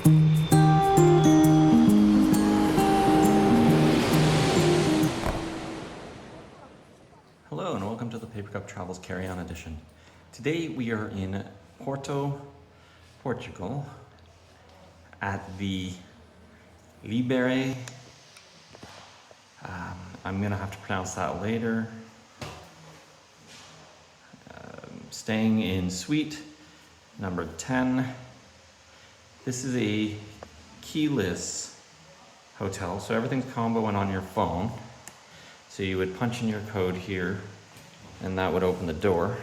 Hello and welcome to the Paper Cup Travels Carry-On Edition. Today we are in Porto, Portugal at the Líbere, I'm going to have to pronounce that later, staying in suite number 10. This is a keyless hotel, so everything's combo and on your phone. So you would punch in your code here and that would open the door.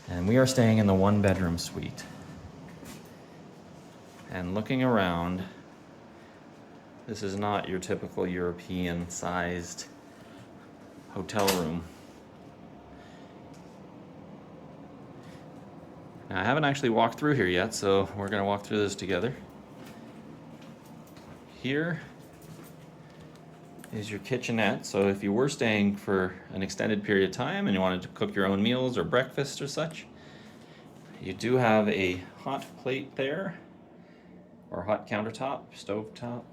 And we are staying in the 1-bedroom suite. And looking around, this is not your typical European sized hotel room. Now, I haven't actually walked through here yet, so we're gonna walk through this together. Here is your kitchenette, so if you were staying for an extended period of time and you wanted to cook your own meals or breakfast or such, you do have a hot plate there, or hot countertop, stovetop,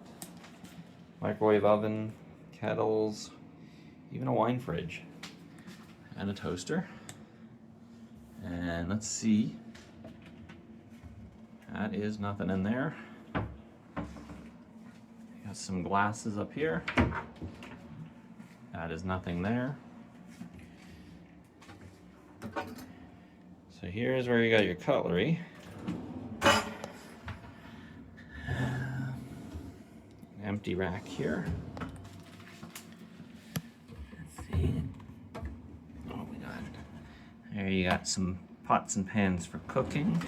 microwave oven, kettles, even a wine fridge, and a toaster. And let's see, that is nothing in there. Got some glasses up here. That is nothing there. So here's where you got your cutlery. Empty rack here. Let's see. Oh, we got it. There you got some pots and pans for cooking.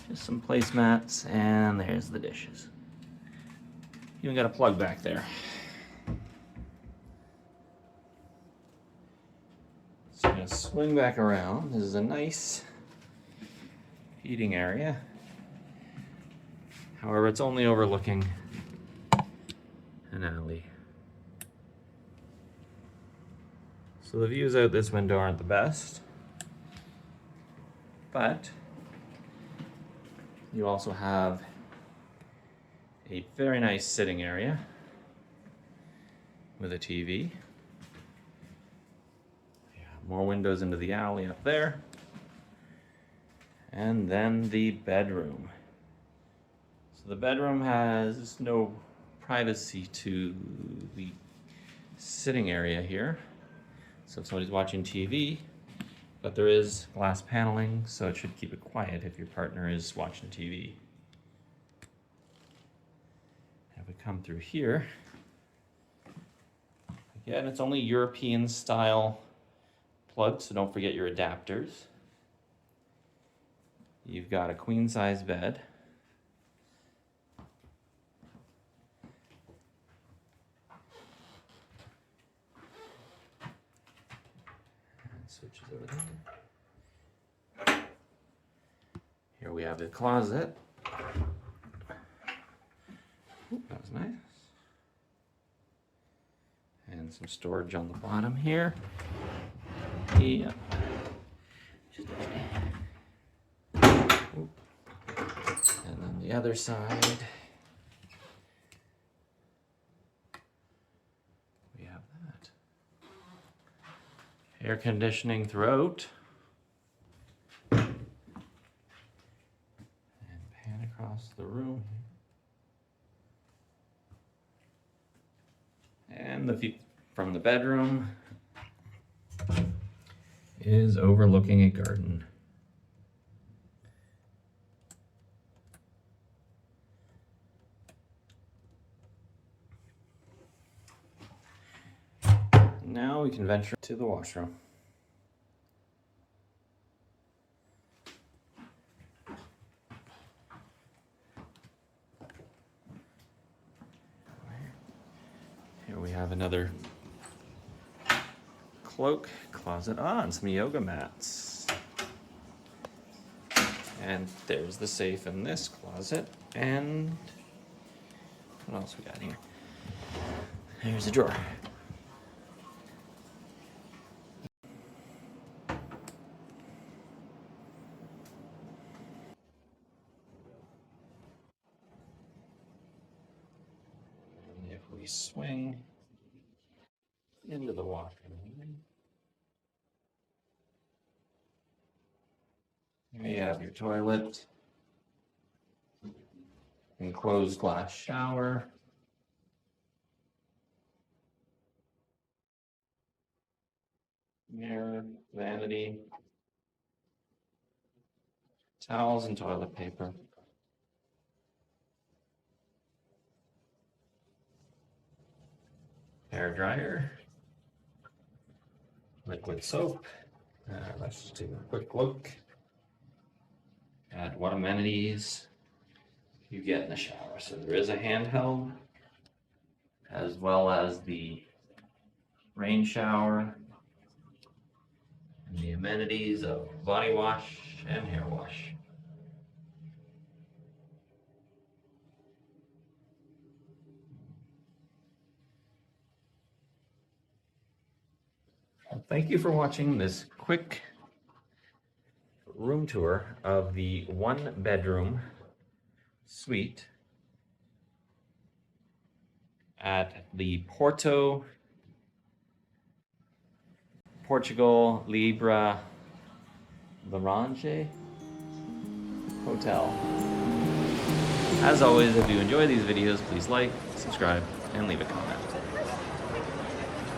Just some placemats, and there's the dishes. Even got a plug back there. So I'm gonna swing back around. This is a nice eating area. However, it's only overlooking an alley. So the views out this window aren't the best, but you also have a very nice sitting area with a TV. Yeah, more windows into the alley up there. And then the bedroom. So the bedroom has no privacy to the sitting area here. So if somebody's watching TV, but there is glass paneling, so it should keep it quiet if your partner is watching TV. If we come through here, again, it's only European style plugs, so don't forget your adapters. You've got a queen size bed. Switches over there. Here we have the closet. Ooh, that was nice. And some storage on the bottom here. Yeah. And then the other side. We have that. Air conditioning throughout. And pan across the room. And the view from the bedroom is overlooking a garden. Now we can venture to the washroom. Here we have another cloak closet and some yoga mats. And there's the safe in this closet. And what else we got here? Here's a drawer. we swing into the washroom. Here you have your toilet, enclosed glass shower, mirror, vanity, towels and toilet paper. Hair dryer, liquid soap. Let's just take a quick look at what amenities you get in the shower. So there is a handheld, as well as the rain shower, and the amenities of body wash and hair wash. Thank you for watching this quick room tour of the 1-bedroom suite at the Portugal Líbere Laranjais Hotel. As always, if you enjoy these videos, please like, subscribe, and leave a comment.